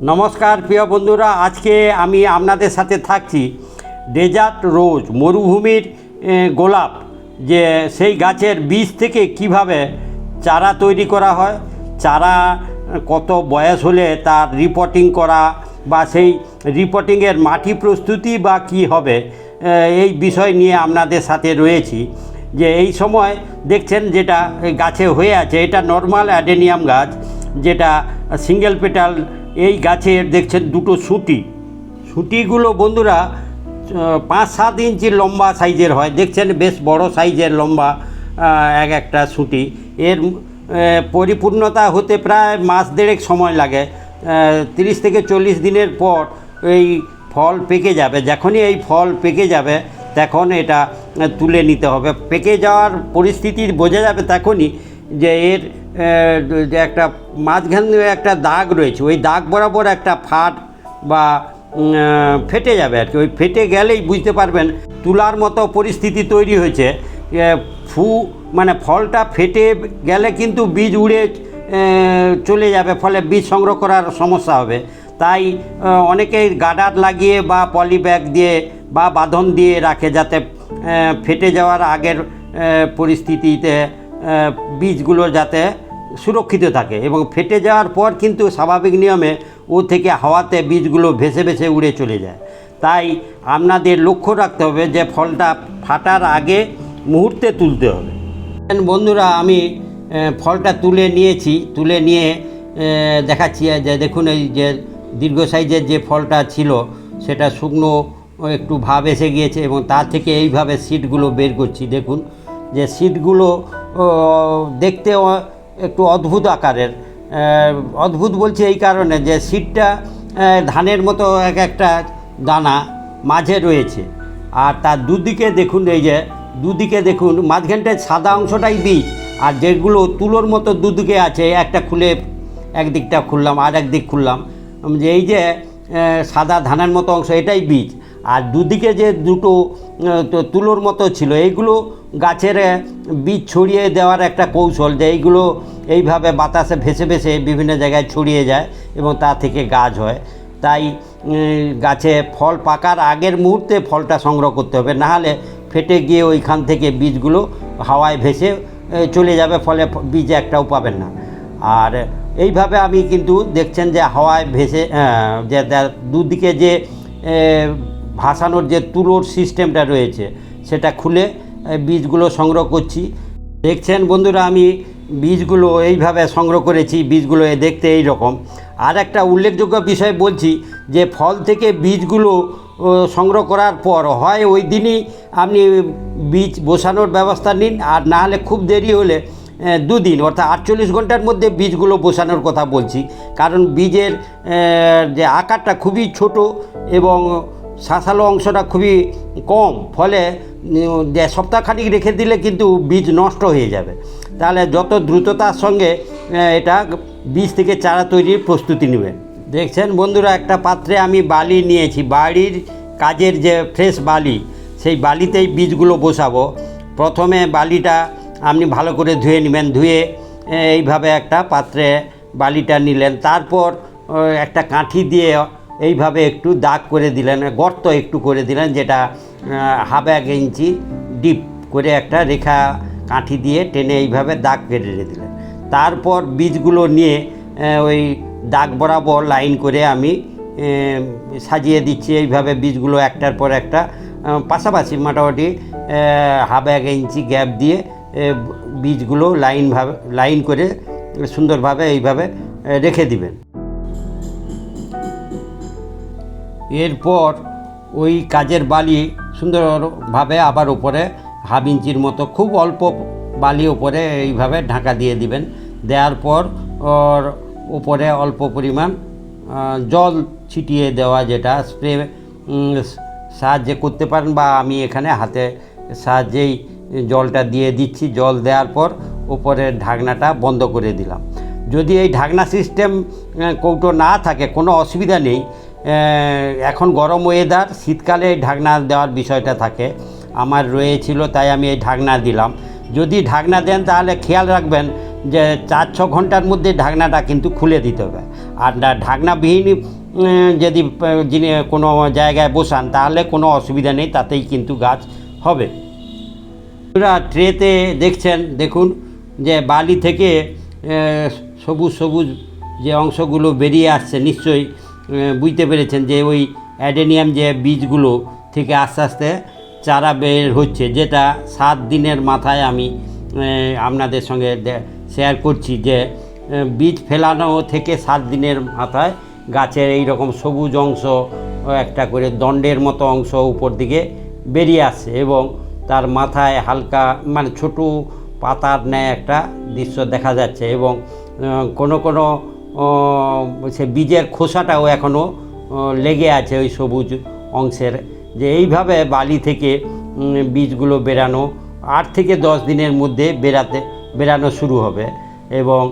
নমস্কার প্রিয় বন্ধুরা, আজকে আমি আপনাদের সাথে থাকছি ডেজার্ট রোজ, মরুভূমির গোলাপ, যে সেই গাছের বীজ থেকে কিভাবে চারা তৈরি করা হয়, চারা কত বয়স হলে তার রিপোর্টিং করা বা সেই রিপোর্টিংয়ের মাটি প্রস্তুতি বা কি হবে, এই বিষয় নিয়ে আপনাদের সাথে রয়েছি। যে এই সময় দেখছেন যেটা গাছে হয়ে আছে, এটা নর্মাল অ্যাডেনিয়াম গাছ, যেটা সিঙ্গেল পেটাল। এই গাছের দেখছেন দুটো সুটিগুলো বন্ধুরা 5-7 ইঞ্চি লম্বা সাইজের হয়। দেখছেন বেশ বড় সাইজের লম্বা একটা সুটি। এর পরিপূর্ণতা হতে প্রায় মাস দেড়েক সময় লাগে। 30 থেকে 40 দিনের পর এই ফল পেকে যাবে। যখনই এই ফল পেকে যাবে তখন এটা তুলে নিতে হবে। পেকে যাওয়ার পরিস্থিতি বোঝা যাবে তখনই যে এর যে একটা মাঝখানে একটা দাগ রয়েছে, ওই দাগ বরাবর একটা ফাট বা ফেটে যাবে আর কি। ওই ফেটে গেলেই বুঝতে পারবেন তুলার মতো পরিস্থিতি তৈরি হয়েছে। মানে ফলটা ফেটে গেলে কিন্তু বীজ উড়ে চলে যাবে, ফলে বীজ সংগ্রহ করার সমস্যা হবে। তাই অনেকেই গার্ডার লাগিয়ে বা পলি ব্যাগ দিয়ে বা বাঁধন দিয়ে রাখে, যাতে ফেটে যাওয়ার আগের পরিস্থিতিতে বীজগুলো যাতে সুরক্ষিত থাকে। এবং ফেটে যাওয়ার পর কিন্তু স্বাভাবিক নিয়মে ও থেকে হাওয়াতে বীজগুলো ভেসে ভেসে উড়ে চলে যায়। তাই আপনাদের লক্ষ্য রাখতে হবে যে ফলটা ফাটার আগে মুহূর্তে তুলতে হবে। বন্ধুরা, আমি ফলটা তুলে নিয়েছি, তুলে নিয়ে দেখাচ্ছি যে দেখুন এই যে দীর্ঘ সাইজের যে ফলটা ছিল সেটা শুকনো একটু ভাব এসে গিয়েছে, এবং তার থেকে এইভাবে সিডগুলো বের করছি। দেখুন যে সিডগুলো দেখতে একটু অদ্ভুত আকারের। অদ্ভুত বলছি এই কারণে যে সিডটা ধানের মতো একটা দানা মাঝে রয়েছে, আর তার দুদিকে দেখুন, এই যে দুদিকে দেখুন মাঝখানটায় সাদা অংশটাই বীজ, আর যেগুলো তুলোর মতো দুদিকে আছে, একটা খুলে একদিকটা খুললাম আর একদিক খুললাম, যে এই যে সাদা ধানের মতো অংশ এটাই বীজ, আর দুদিকে যে দুটো তুলোর মতো ছিল এইগুলো গাছের বীজ ছড়িয়ে দেওয়ার একটা কৌশল, যে এইগুলো এইভাবে বাতাসে ভেসে ভেসে বিভিন্ন জায়গায় ছড়িয়ে যায় এবং তা থেকে গাছ হয়। তাই গাছে ফল পাকার আগের মুহূর্তে ফলটা সংগ্রহ করতে হবে, নাহলে ফেটে গিয়ে ওইখান থেকে বীজগুলো হাওয়ায় ভেসে চলে যাবে, ফলে বীজ একটাও পাবেন না। আর এইভাবে আমি কিন্তু দেখছেন যে হাওয়ায় ভেসে যে দুদিকে যে ভাসানোর যে তুলোর সিস্টেমটা রয়েছে সেটা খুলে বীজগুলো সংগ্রহ করছি। দেখছেন বন্ধুরা, আমি বীজগুলো এইভাবে সংগ্রহ করেছি। বীজগুলো দেখতে এই রকম। আর একটা উল্লেখযোগ্য বিষয় বলছি, যে ফল থেকে বীজগুলো সংগ্রহ করার পর হয় ওই দিনই আপনি বীজ বসানোর ব্যবস্থা নিন, আর না হলে খুব দেরি হলে 2 দিন অর্থাৎ 48 ঘন্টার মধ্যে বীজগুলো বসানোর কথা বলছি। কারণ বীজের যে আকারটা খুবই ছোট এবং শাঁসালো অংশটা খুবই কম, ফলে যে সপ্তাহখানিক রেখে দিলে কিন্তু বীজ নষ্ট হয়ে যাবে। তাহলে যত দ্রুততার সঙ্গে এটা বীজ থেকে চারা তৈরির প্রস্তুতি নেবেন। দেখছেন বন্ধুরা, একটা পাত্রে আমি বালি নিয়েছি, বাড়ির কাজের যে ফ্রেশ বালি, সেই বালিতেই বীজগুলো বসাবো। প্রথমে বালিটা আপনি ভালো করে ধুয়ে নেবেন, ধুয়ে এইভাবে একটা পাত্রে বালিটা নিলেন, তারপর একটা কাঠি দিয়ে এইভাবে একটু দাগ করে দিলেন, গর্ত একটু করে দিলেন, যেটা 1/2 ইঞ্চি ডিপ করে একটা রেখা কাঠি দিয়ে টেনে এইভাবে দাগ কেটে দিলেন। তারপর বীজগুলো নিয়ে ওই দাগ বরাবর লাইন করে আমি সাজিয়ে দিচ্ছি। এইভাবে বীজগুলো একটার পর একটা পাশাপাশি মোটামুটি 1/2 ইঞ্চি গ্যাপ দিয়ে বীজগুলো লাইন করে সুন্দরভাবে এইভাবে রেখে দিবেন। এরপর ওই কাজের বালি সুন্দরভাবে আবার উপরে 1/2 ইঞ্চির মতো খুব অল্প বালি উপরে এইভাবে ঢাকা দিয়ে দিবেন। দেওয়ার পর ওর উপরে অল্প পরিমাণ জল ছিটিয়ে দেওয়া, যেটা স্প্রে সাহায্যে করতে পারেন, বা আমি এখানে হাতে সাহায্যেই জলটা দিয়ে দিচ্ছি। জল দেওয়ার পর উপরের ঢাকনাটা বন্ধ করে দিলাম। যদি এই ঢাকনা সিস্টেম কৌটো না থাকে কোনো অসুবিধা নেই। এখন গরম ওয়েদার, শীতকালে এই ঢাকনা দেওয়ার বিষয়টা থাকে, আমার রয়েছিল তাই আমি এই ঢাকনা দিলাম। যদি ঢাকনা দেন তাহলে খেয়াল রাখবেন যে 4-6 ঘন্টার মধ্যে ঢাকনাটা কিন্তু খুলে দিতে হবে। আর ঢাকনাবিহীন যদি যিনি কোনো জায়গায় বসান তাহলে কোনো অসুবিধা নেই, তাতেই কিন্তু গাছ হবে। ট্রেতে দেখছেন, দেখুন যে বালি থেকে সবুজ সবুজ যে অংশগুলো বেরিয়ে আসছে, নিশ্চয়ই বুঝতে পেরেছেন যে ওই অ্যাডেনিয়াম যে বীজগুলো থেকে আস্তে আস্তে চারা বের হচ্ছে, যেটা 7 দিনের মাথায় আমি আপনাদের সঙ্গে শেয়ার করছি যে বীজ ফেলানো থেকে 7 দিনের মাথায় গাছের এই রকম সবুজ অংশ, একটা করে দণ্ডের মতো অংশ উপর দিকে বেরিয়ে আসছে এবং তার মাথায় হালকা মানে ছোটো পাতার ন্যায় একটা দৃশ্য দেখা যাচ্ছে এবং কোনো কোনো সে বীজের খোসাটাও এখনও লেগে আছে ওই সবুজ অংশের। যে এইভাবে বালি থেকে বীজগুলো বেরানো 8 থেকে 10 দিনের মধ্যে বেরানো শুরু হবে এবং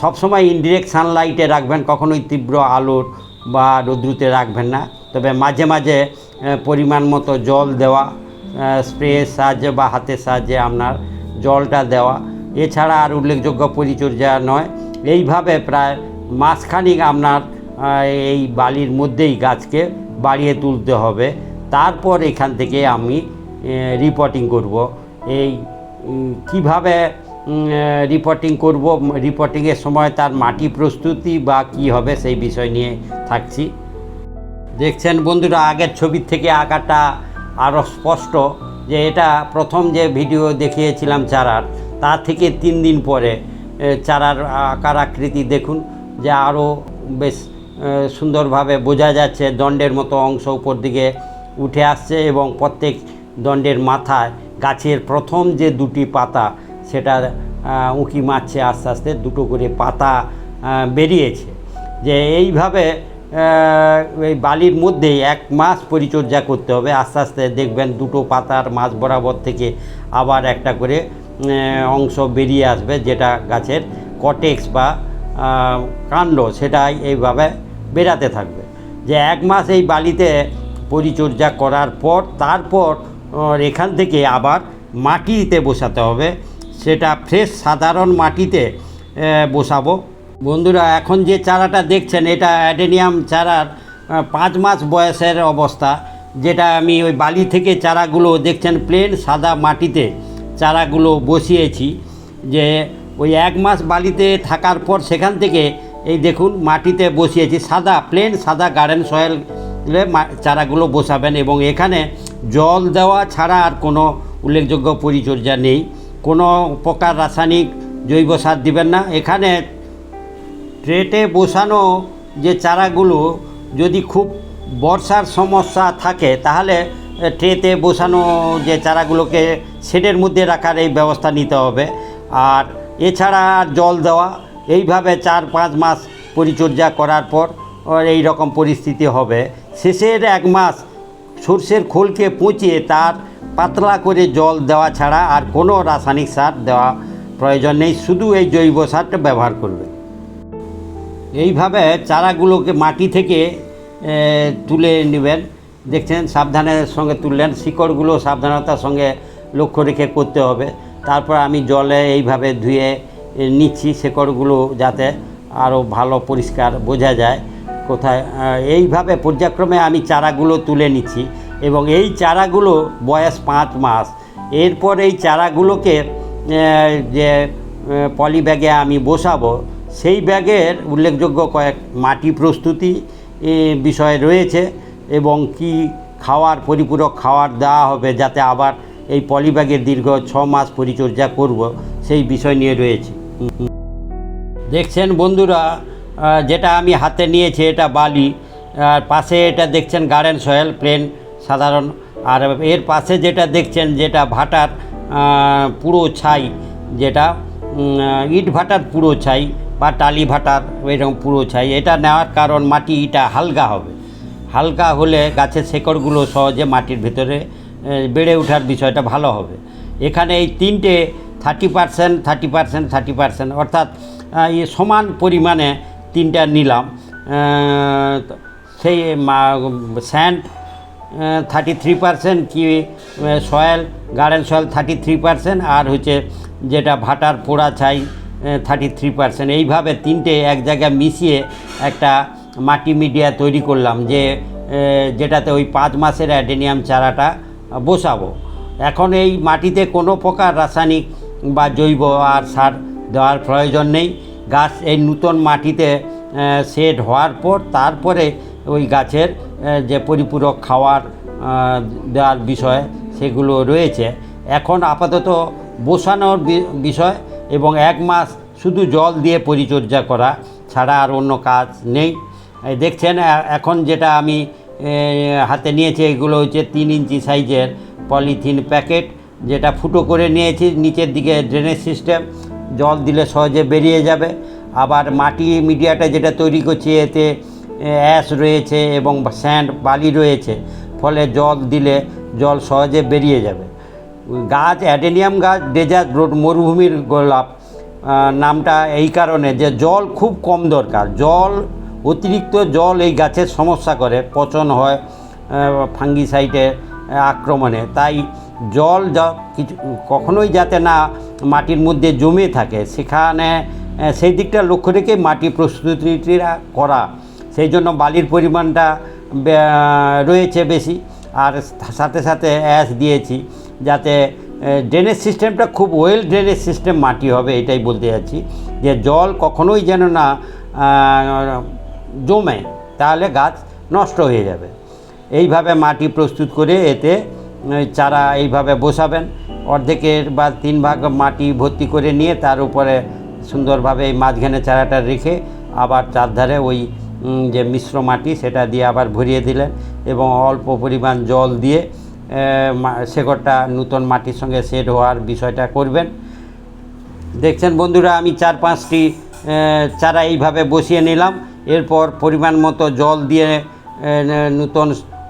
সবসময় ইনডিরেক্ট সানলাইটে রাখবেন, কখনোই তীব্র আলোর বা রৌদ্রুতে রাখবেন না। তবে মাঝে মাঝে পরিমাণ মতো জল দেওয়া, স্প্রের সাহায্যে বা হাতের সাহায্যে আপনার জলটা দেওয়া, এছাড়া আর উল্লেখযোগ্য পরিচর্যা নয়। এইভাবে প্রায় মাসখানিক আপনার এই বালির মধ্যেই গাছকে বাড়িয়ে তুলতে হবে। তারপর এখান থেকে আমি রিপোর্টিং করব। এই কিভাবে রিপোর্টিং করব, রিপোর্টিংয়ের সময় তার মাটি প্রস্তুতি বা কি হবে সেই বিষয় নিয়ে থাকছি। দেখছেন বন্ধুরা, আগের ছবির থেকে আঁকাটা আরও স্পষ্ট, যে এটা প্রথম যে ভিডিও দেখিয়েছিলাম চারার, তার থেকে 3 দিন পরে চারার আকার আকৃতি দেখুন, যে আরও বেশ সুন্দরভাবে বোঝা যাচ্ছে। দণ্ডের মতো অংশ উপর দিকে উঠে আসছে এবং প্রত্যেক দণ্ডের মাথায় গাছের প্রথম যে 2টি পাতা সেটা উঁকি মারছে, আস্তে আস্তে 2টো করে পাতা বেরিয়েছে। যে এইভাবে এই বালির মধ্যেই 1 মাস পরিচর্যা করতে হবে। আস্তে আস্তে দেখবেন 2টো পাতার মাঝ বরাবর থেকে আবার একটা করে অংশ বেরিয়ে আসবে, যেটা গাছের কটেক্স বা কাণ্ড, সেটাই এইভাবে বেরাতে থাকবে। যে 1 মাস এই বালিতে পরিচর্যা করার পর তারপর এখান থেকে আবার মাটিতে বসাতে হবে। সেটা ফ্রেশ সাধারণ মাটিতে বসাবো। বন্ধুরা, এখন যে চারাটা দেখছেন এটা অ্যাডেনিয়াম চারার 5 মাস বয়সের অবস্থা, যেটা আমি ওই বালি থেকে চারাগুলো দেখছেন প্লেন সাদা মাটিতে চারাগুলো বসিয়েছি। যে ওই 1 মাস বালিতে থাকার পর সেখান থেকে এই দেখুন মাটিতে বসিয়েছি, সাদা প্লেন সাদা গার্ডেন সয়েলে চারাগুলো বসাবেন এবং এখানে জল দেওয়া ছাড়া আর কোনো উল্লেখযোগ্য পরিচর্যা নেই। কোনো প্রকার রাসায়নিক জৈব সার দিবেন না। এখানে ট্রেতে বসানো যে চারাগুলো যদি খুব বর্ষার সমস্যা থাকে তাহলে ট্রেতে বসানো যে চারাগুলোকে শেডের মধ্যে রাখার এই ব্যবস্থা নিতে হবে। আর এছাড়া জল দেওয়া, এইভাবে 4-5 মাস পরিচর্যা করার পর এই রকম পরিস্থিতি হবে। শেষের 1 মাস সর্ষের খোলকে পচিয়ে তার পাতলা করে জল দেওয়া ছাড়া আর কোনো রাসায়নিক সার দেওয়া প্রয়োজন নেই, শুধু এই জৈব সারটা ব্যবহার করবে। এইভাবে চারাগুলোকে মাটি থেকে তুলে নেবেন। দেখছেন সাবধানের সঙ্গে তুললেন, শিকড়গুলো সাবধানতার সঙ্গে লক্ষ্য রেখে করতে হবে। তারপর আমি জলে এইভাবে ধুয়ে নিচ্ছি শিকড়গুলো, যাতে আরও ভালো পরিষ্কার বোঝা যায় কোথায়। এইভাবে পর্যায়ক্রমে আমি চারাগুলো তুলে নিচ্ছি এবং এই চারাগুলো বয়স 5 মাস। এরপর এই চারাগুলোকে যে পলি ব্যাগে আমি বসাবো, সেই ব্যাগের উল্লেখযোগ্য কয়েক মাটি প্রস্তুতি বিষয় রয়েছে এবং কি খাওয়ার পরিপূরক খাওয়ার দেওয়া হবে, যাতে আবার এই পলি ব্যাগের দীর্ঘ 6 মাস পরিচর্যা করব, সেই বিষয় নিয়ে রয়েছে। দেখছেন বন্ধুরা, যেটা আমি হাতে নিয়েছি এটা বালি, আর পাশে এটা দেখছেন গার্ডেন সয়েল প্লেন সাধারণ, আর এর পাশে যেটা দেখছেন যেটা ভাটার পুরো ছাই, যেটা ইট ভাটার পুরো ছাই বা টালি ভাটার এরকম পুরো ছাই। এটা নেওয়ার কারণ মাটিটা হালকা হবে, হালকা হলে গাছের শেকড়গুলো সহজে মাটির ভেতরে বেড়ে ওঠার বিষয়টা ভালো হবে। এখানে এই 3টে 30%, 30%, 30% অর্থাৎ সমান পরিমাণে 3টা নিলাম। সেই স্যান্ড 33%, কি সয়েল গার্ডেন সয়েল 33%, আর হচ্ছে যেটা ভাটার পোড়া ছাই 33%। এইভাবে তিনটে এক জায়গায় মিশিয়ে একটা মাটি মিডিয়া তৈরি করলাম, যেটাতে ওই 5 মাসের অ্যাডেনিয়াম চারাটা বসাবো। এখন এই মাটিতে কোনো প্রকার রাসায়নিক বা জৈব আর সার দেওয়ার প্রয়োজন নেই। গাছ এই নূতন মাটিতে সেট হওয়ার পর তারপরে ওই গাছের যে পরিপূরক খাওয়ার দেওয়ার বিষয় সেগুলো রয়েছে। এখন আপাতত বসানোর বিষয় এবং 1 মাস শুধু জল দিয়ে পরিচর্যা করা ছাড়া আর অন্য কাজ নেই। দেখছেন এখন যেটা আমি হাতে নিয়েছি এগুলো হচ্ছে 3 ইঞ্চি সাইজের পলিথিন প্যাকেট, যেটা ফুটো করে নিয়েছি। নিচের দিকে ড্রেনেজ সিস্টেম, জল দিলে সহজে বেরিয়ে যাবে। আবার মাটি মিডিয়াটা যেটা তৈরি করছি এতে অ্যাশ রয়েছে এবং স্যান্ড বালি রয়েছে, ফলে জল দিলে জল সহজে বেরিয়ে যাবে। গাছ অ্যাডেনিয়াম গাছ ডেজার্ট রোড মরুভূমির গোলাপ নামটা এই কারণে যে জল খুব কম দরকার। অতিরিক্ত জল এই গাছের সমস্যা করে, পচন হয় ফাঙ্গিসাইডের আক্রমণে। তাই জল কখনোই যাতে না মাটির মধ্যে জমে থাকে, সেই দিকটা লক্ষ্য রেখে মাটি প্রস্তুতিটা করা। সেই জন্য বালির পরিমাণটা রয়েছে বেশি, আর সাথে সাথে অ্যাশ দিয়েছি যাতে ড্রেনেজ সিস্টেমটা খুব ওয়েল ড্রেনেজ সিস্টেম মাটি হবে। এটাই বলতে যাচ্ছি যে জল কখনোই যেন না জমে, তাহলে গাছ নষ্ট হয়ে যাবে। এইভাবে মাটি প্রস্তুত করে এতে চারা এইভাবে বসাবেন। অর্ধেকের বা 3 ভাগ মাটি ভর্তি করে নিয়ে তার উপরে সুন্দরভাবে এই মাঝখানে চারাটা রেখে আবার চারধারে ওই যে মিশ্র মাটি সেটা দিয়ে আবার ভরিয়ে দিলেন এবং অল্প পরিমাণ জল দিয়ে শেকড়টা নূতন মাটির সঙ্গে সেট হওয়ার বিষয়টা করবেন। দেখছেন বন্ধুরা, আমি 4-5টি চারা এইভাবে বসিয়ে নিলাম। এরপর পরিমাণ মতো জল দিয়ে নূতন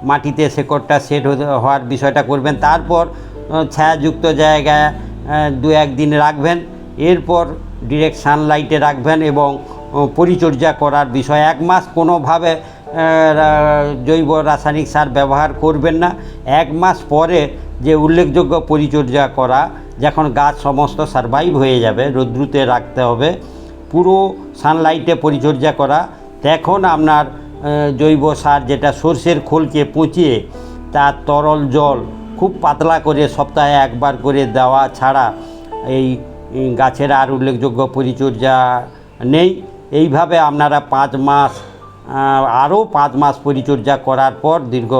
মাটিতে শেকড়টা সেট হওয়ার বিষয়টা করবেন। তারপর ছায়াযুক্ত জায়গায় 2-1 দিন রাখবেন। এরপর ডিরেক্ট সানলাইটে রাখবেন এবং পরিচর্যা করার বিষয় 1 মাস কোনোভাবে জৈব রাসায়নিক সার ব্যবহার করবেন না। 1 মাস পরে যে উল্লেখযোগ্য পরিচর্যা করা, যখন গাছ সমস্ত সারভাইভ হয়ে যাবে, রৌদ্রুতে রাখতে হবে, পুরো সানলাইটে পরিচর্যা করা, তখন আপনার জৈব সার যেটা সর্ষের খোলকে পচিয়ে তার তরল জল খুব পাতলা করে সপ্তাহে 1 বার করে দেওয়া ছাড়া এই গাছের আর উল্লেখযোগ্য পরিচর্যা নেই। এইভাবে আপনারা 5 মাস আরও 5 মাস পরিচর্যা করার পর দীর্ঘ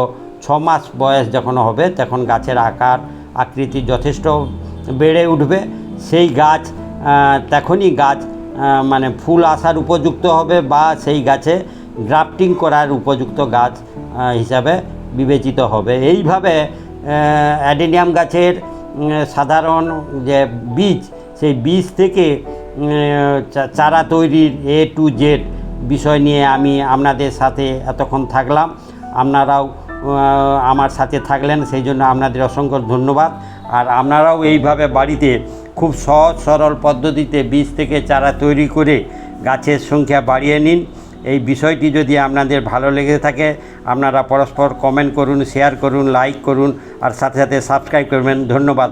6 মাস বয়স যখন হবে তখন গাছের আকার আকৃতি যথেষ্ট বেড়ে উঠবে। সেই গাছ তখনই গাছ মানে ফুল আসার উপযুক্ত হবে বা সেই গাছে গ্রাফটিং করার উপযুক্ত গাছ হিসাবে বিবেচিত হবে। এইভাবে অ্যাডেনিয়াম গাছের সাধারণ যে বীজ, সেই বীজ থেকে চারা তৈরির A to Z বিষয় নিয়ে আমি আপনাদের সাথে এতক্ষণ থাকলাম। আপনারাও আমার সাথে থাকলেন, সেই জন্য আপনাদের অসংখ্য ধন্যবাদ। আর আপনারাও এইভাবে বাড়িতে খুব সহজ সরল পদ্ধতিতে বীজ থেকে চারা তৈরি করে গাছের সংখ্যা বাড়িয়ে নিন। এই বিষয়টি যদি আপনাদের ভালো লেগে থাকে আপনারা পরস্পর কমেন্ট করুন, শেয়ার করুন, লাইক করুন আর সাথে সাথে সাবস্ক্রাইব করবেন। ধন্যবাদ।